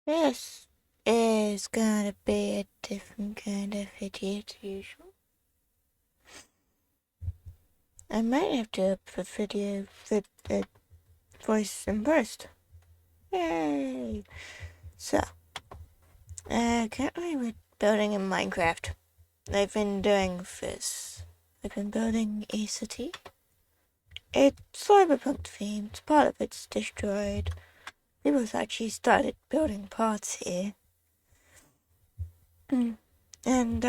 This is gonna be a different kind of video to usual. I might have to up the video with the voice in first. Yay! So, currently we're building in Minecraft. I've been doing this. I've been building a city. It's cyberpunk themed. Part of it's destroyed. People actually started building parts here. And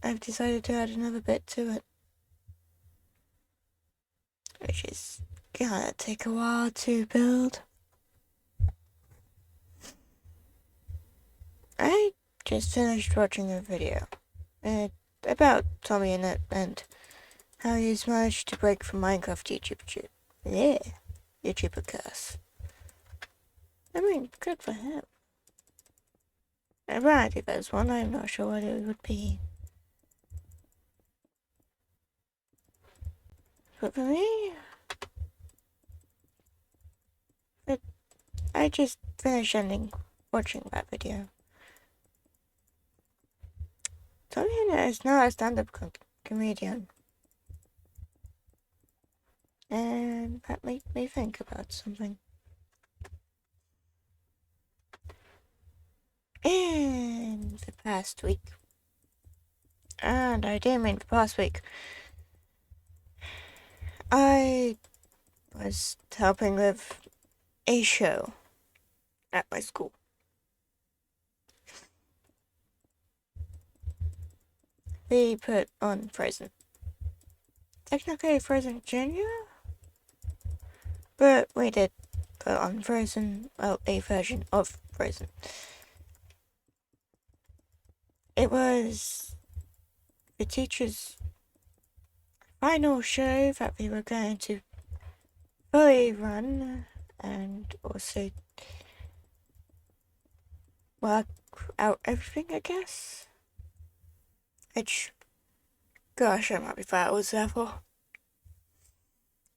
I've decided to add another bit to it, which is gonna take a while to build. I just finished watching a video about Tommy and how he's managed to break from Minecraft YouTuber curse. I mean, good for him. Right, if there's one, I'm not sure what it would be. But for me, I just finished watching that video. Tommy is now a stand-up comedian. And that made me think about something. In the past week, and I do mean the past week, I was helping with a show at my school. We put on Frozen. Technically Frozen Junior, but we did put on Frozen, well, a version of Frozen. It was the teacher's final show that we were going to fully run and also work out everything, I guess. Which, gosh, I'm happy that was there for.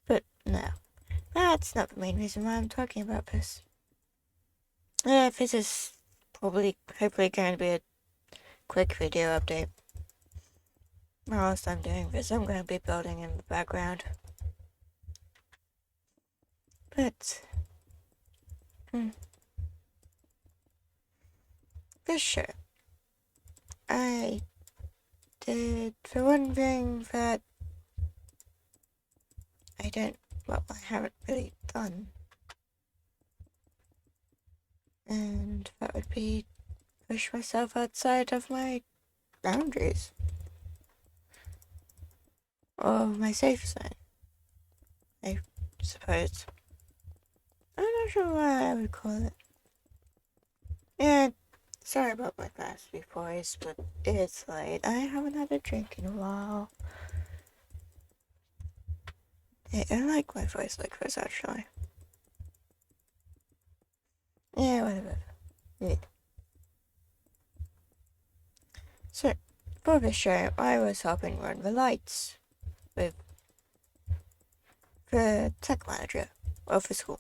But no, that's not the main reason why I'm talking about this. This is hopefully going to be a quick video update. Whilst I'm doing this, I'm going to be building in the background. But, this show, I did the one thing that I haven't really done. And that would be push myself outside of my boundaries. Or my safe zone, I suppose. I'm not sure what I would call it. Yeah, sorry about my raspy voice, but it's late. I haven't had a drink in a while. I like my voice like this, actually. Yeah, whatever. Yeah. So, for this show, I was helping run the lights with the tech manager of the school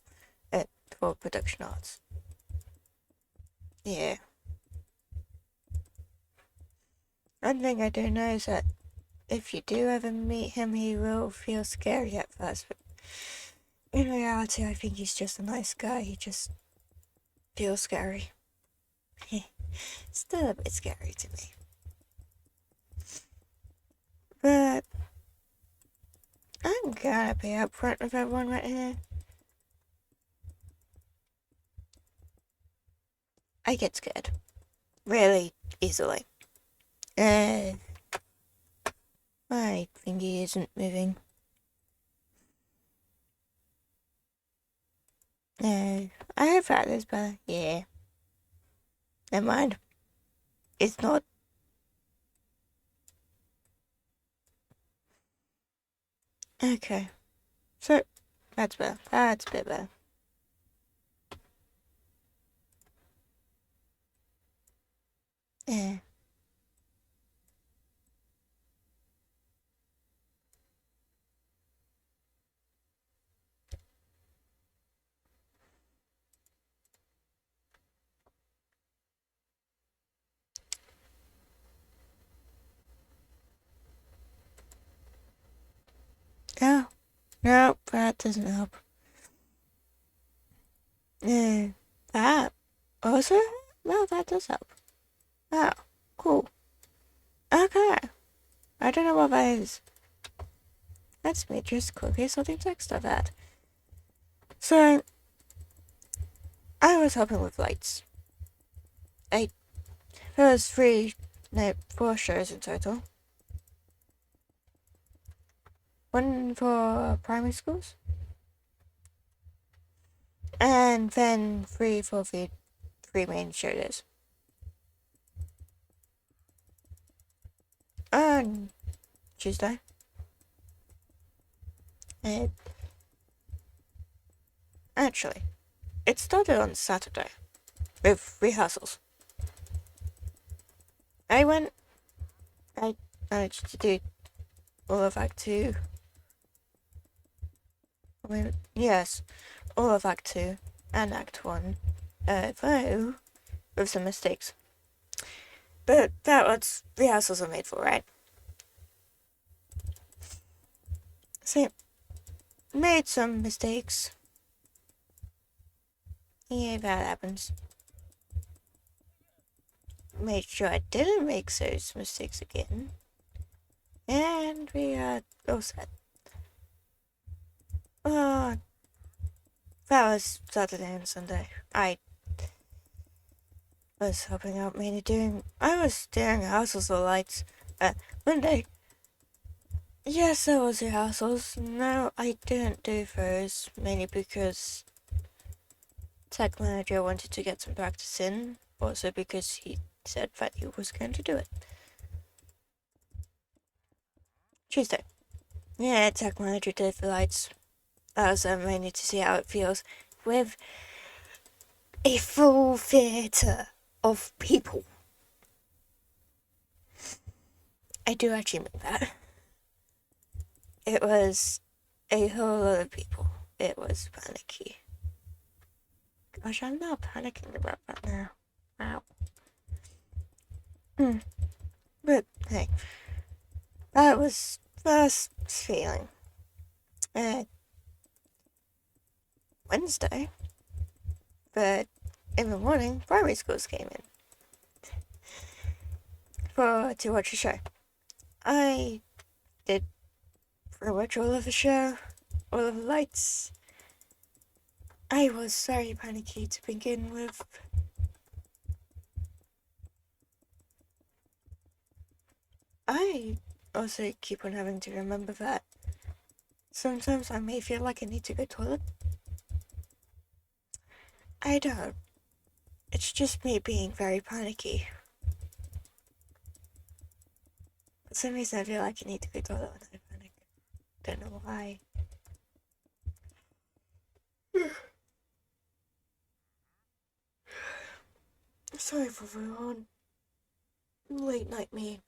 for production arts. Yeah. One thing I do know is that if you do ever meet him, he will feel scary at first, but in reality, I think he's just a nice guy. He just feels scary. Still a bit scary to me. But I'm gonna be upfront with everyone right here. I get scared. Really easily. My thingy isn't moving. I hope that is better. Yeah. Never mind. It's not. Okay. So, that's better. That's a bit better. Yeah. that doesn't help. That also? Well, that does help. Oh, cool. Okay. I don't know what that is. Let me just quickly something text of that. So, I was helping with lights. There was 4 shows in total. One for primary schools. And then 3 for the 3 main shows. On Tuesday. Actually, it started on Saturday with rehearsals. I managed to do all of Act 2. Yes, all of Act 2 and Act 1, though with some mistakes. But that's what rehearsals are made for, right? So, made some mistakes. Yeah, that happens. Made sure I didn't make those mistakes again. And we are all set. That was Saturday and Sunday. I was helping out mainly I was doing households or lights. Monday. Yes, there was the households. No, I didn't do those, mainly because tech manager wanted to get some practice in. Also because he said that he was going to do it. Tuesday. Yeah, tech manager did the lights. That was mainly to see how it feels with a full theatre of people. I do actually mean that. It was a whole lot of people. It was panicky. Gosh, I'm not panicking about that now. Wow. But hey, that was first feeling. Wednesday, but in the morning, primary schools came in to watch the show. I did pretty much all of the show, all of the lights. I was very panicky to begin with. I also keep on having to remember that sometimes I may feel like I need to go to the toilet. I don't. It's just me being very panicky. For some reason I feel like I need to go to the toilet when I panic. Don't know why. Sorry for everyone. Late night me.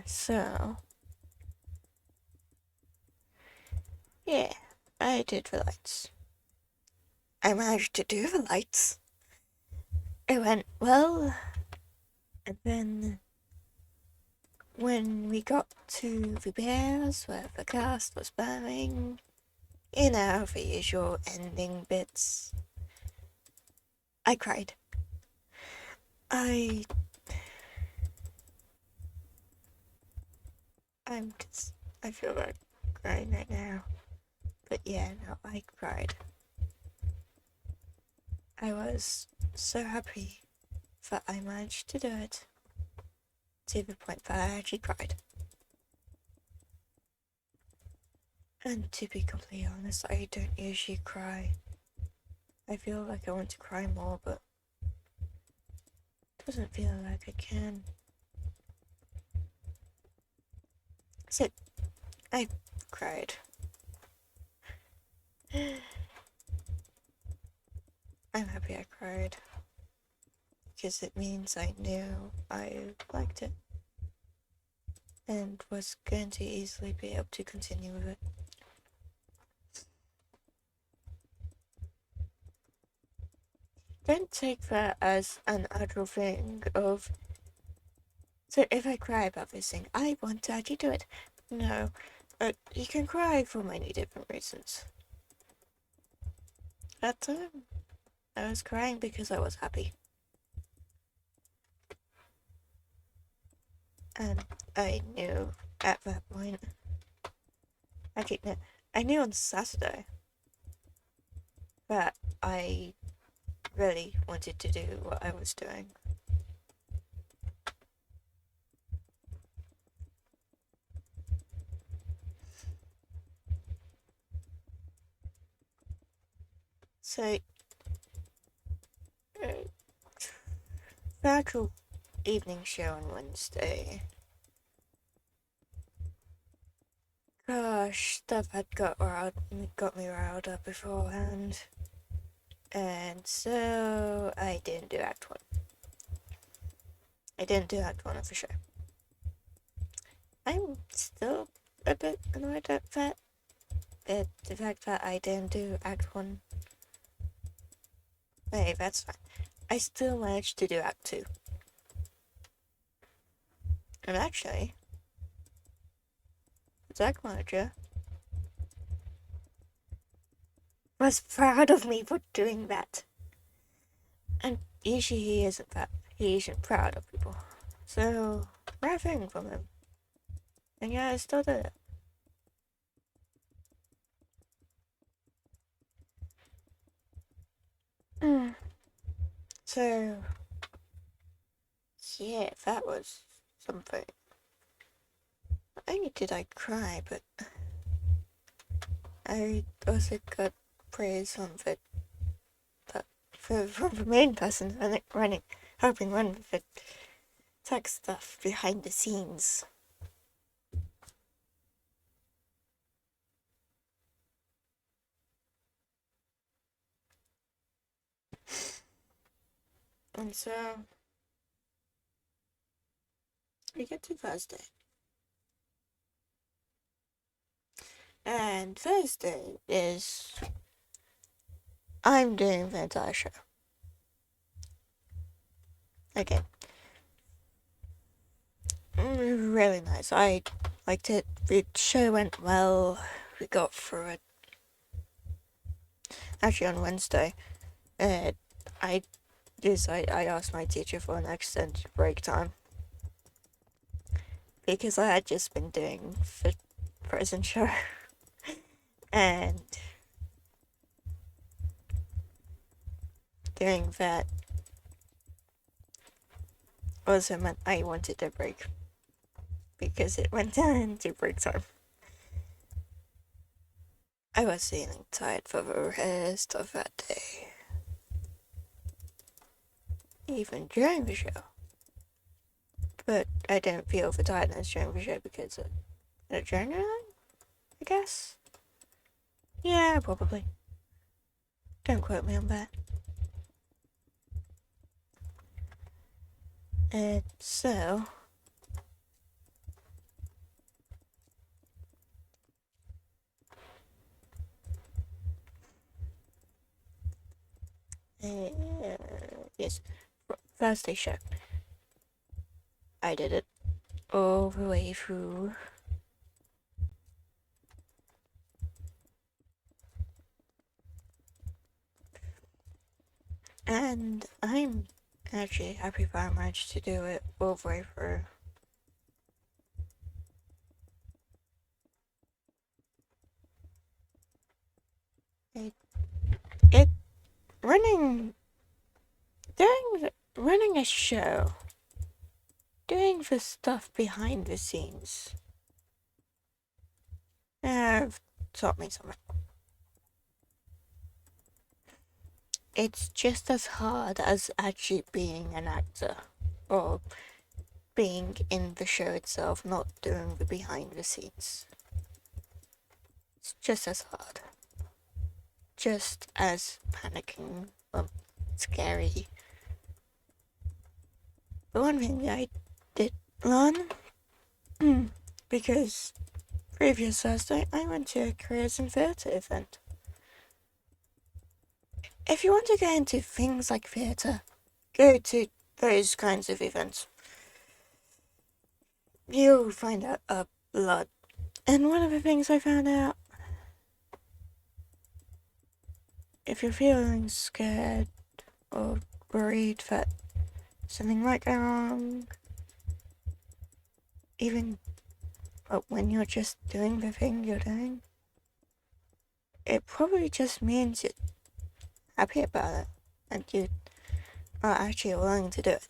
So yeah, I did the lights. I managed to do the lights. It went well, and then when we got to the bears where the cast was burning, the usual ending bits, I cried. I feel like crying right now. But yeah, no, I cried. I was so happy that I managed to do it, to the point that I actually cried. And to be completely honest, I don't usually cry. I feel like I want to cry more, but it doesn't feel like I can. So, I cried. I'm happy I cried, because it means I knew I liked it and was going to easily be able to continue with it. Don't take that as an actual thing of, so if I cry about this thing, I want to actually do it. No, You can cry for many different reasons. That time, I was crying because I was happy. And I knew at that point, actually, no, I knew on Saturday that I really wanted to do what I was doing. So, the actual evening show on Wednesday, gosh, stuff had got me riled up beforehand. And so I didn't do Act 1. I didn't do Act 1 of the show. I'm still a bit annoyed at that. But the fact that I didn't do Act 1. Hey, that's fine. I still managed to do Act 2. And actually, the deck manager was proud of me for doing that. And usually he isn't proud of people. So, rare thing from him. And yeah, I still did it. So, yeah, that was something. Not only did I cry, but I also got praise from the main person helping run with the tech stuff behind the scenes. And so we get to Thursday. And Thursday is I'm doing the entire show. Again. Really nice. I liked it. The show went well. We got through it. Actually, on Wednesday, I asked my teacher for an extended break time because I had just been doing the present show and doing that also meant I wanted a break because it went down into break time. I was feeling tired for the rest of that day, even during the show. But I didn't feel the tiredness during the show because of adrenaline, I guess. Yeah, probably. Don't quote me on that. So yes, Thursday show. I did it all the way through. And I'm actually happy that I managed to do it all the way through. It running a show, doing the stuff behind the scenes, have taught me something. It's just as hard as actually being an actor or being in the show itself, not doing the behind the scenes. It's just as hard. Just as panicking, scary. The one thing that I did learn, because previous Thursday I went to a careers in theatre event. If you want to get into things like theatre, go to those kinds of events. You'll find out a lot. And one of the things I found out, if you're feeling scared or worried that something might go wrong, even when you're just doing the thing you're doing, it probably just means you're happy about it and you are actually willing to do it.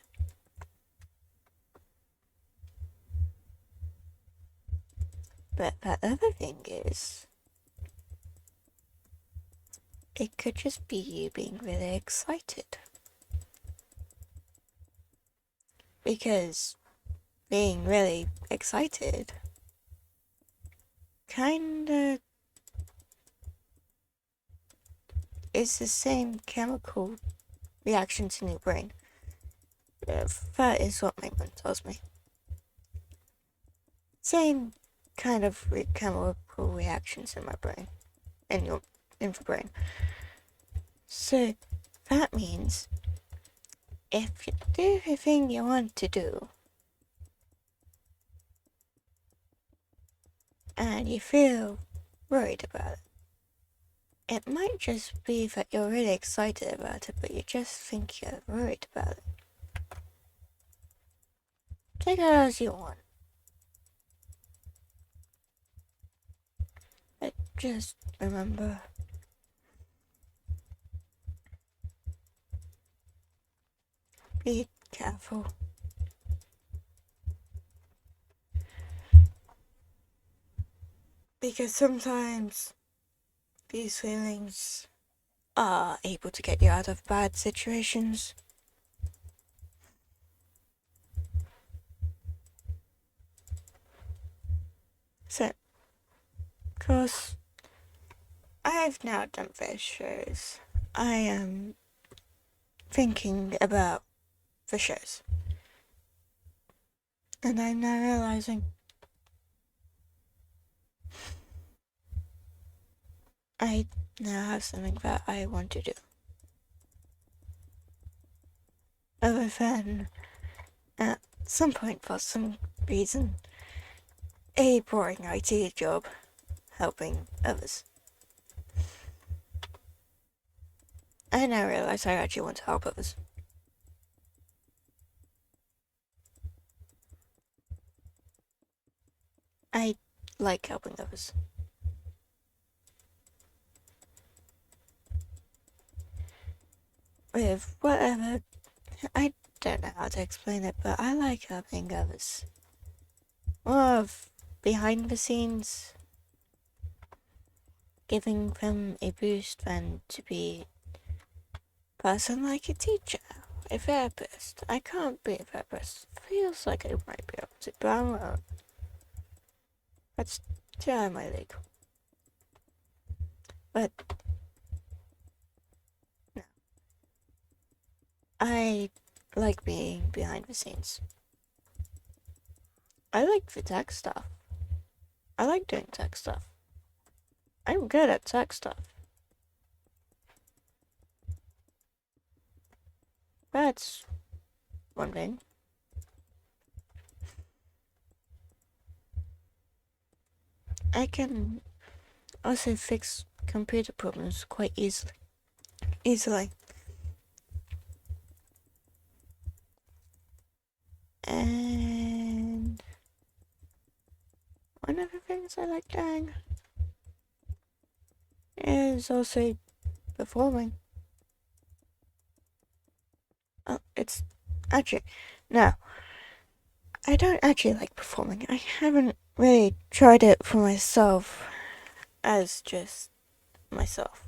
But that other thing is, it could just be you being really excited. Because being really excited kinda is the same chemical reactions in your brain. That is what my brain tells me. Same kind of chemical reactions in my brain, in the brain. So that means if you do the thing you want to do and you feel worried about it, it might just be that you're really excited about it, but you just think you're worried about it. Take it as you want. But just remember, be careful. Because sometimes these feelings are able to get you out of bad situations. So, of course, I've now done these shows. I am thinking about the shows. And I'm now realizing I now have something that I want to do. Other than, at some point, for some reason, a boring IT job helping others. I now realize I actually want to help others. I like helping others. With whatever, I don't know how to explain it, but I like helping others. More of behind the scenes, giving them a boost than to be a person like a teacher, a therapist. I can't be a therapist. Feels like I might be able to, but I won't. That's too out of my league. But no. I like being behind the scenes. I like the tech stuff. I like doing tech stuff. I'm good at tech stuff. That's one thing. I can also fix computer problems quite easily. And one of the things I like doing is also performing. Oh, it's actually, no, I don't actually like performing. I haven't really tried it for myself as just myself.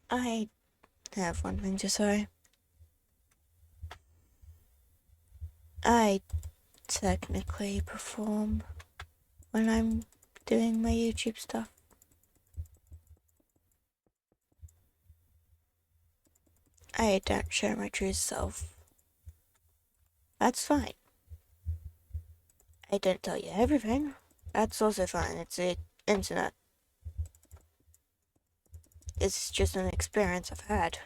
I have one thing to say. I technically perform when I'm doing my YouTube stuff. I don't show my true self. That's fine. I don't tell you everything. That's also fine. It's the internet. it's just an experience I've had.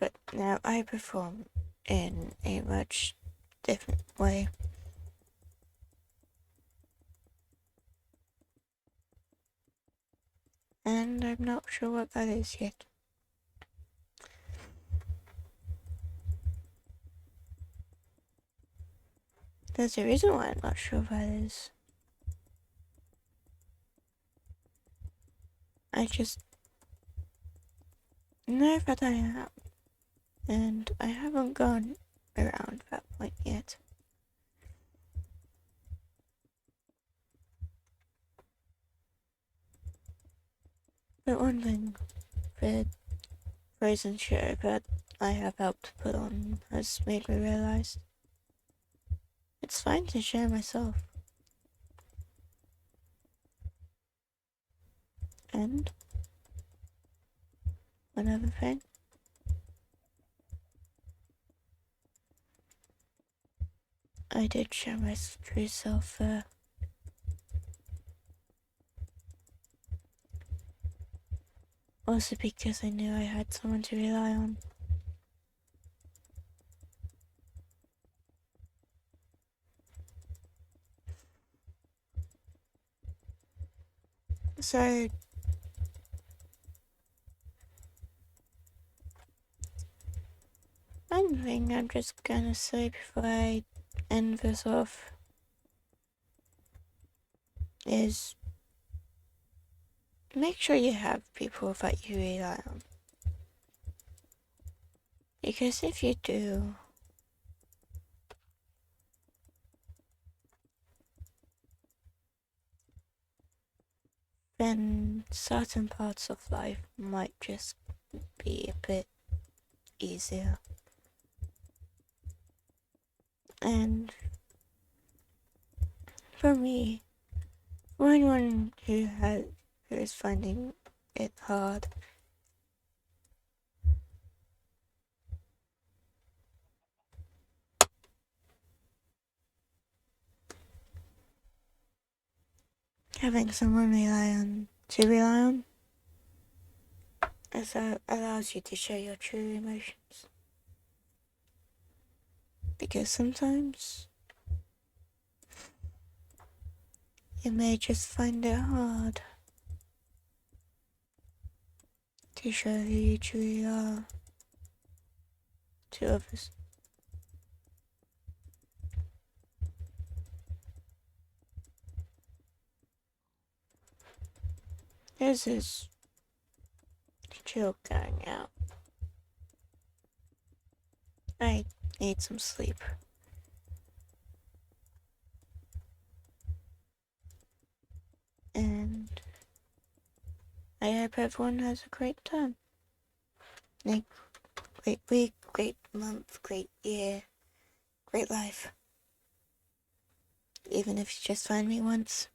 But now I perform in a much different way. And I'm not sure what that is yet. There's a reason why I'm not sure what that is. I just know that I am. And I haven't gone around that point yet. But one thing the Frozen show that I have helped put on has made me realize it's fine to share myself. And another thing, I did share my true self there. Also because I knew I had someone to rely on. So, one thing I'm just gonna say before I end this off is make sure you have people that you rely on. Because if you do, then certain parts of life might just be a bit easier. And for me, for anyone who is finding it hard, having someone to rely on allows you to share your true emotions. Because sometimes you may just find it hard to show who you truly are to others. This is chill going out. I need some sleep. And I hope everyone has a great time. A great week, great month, great year, great life. Even if you just find me once.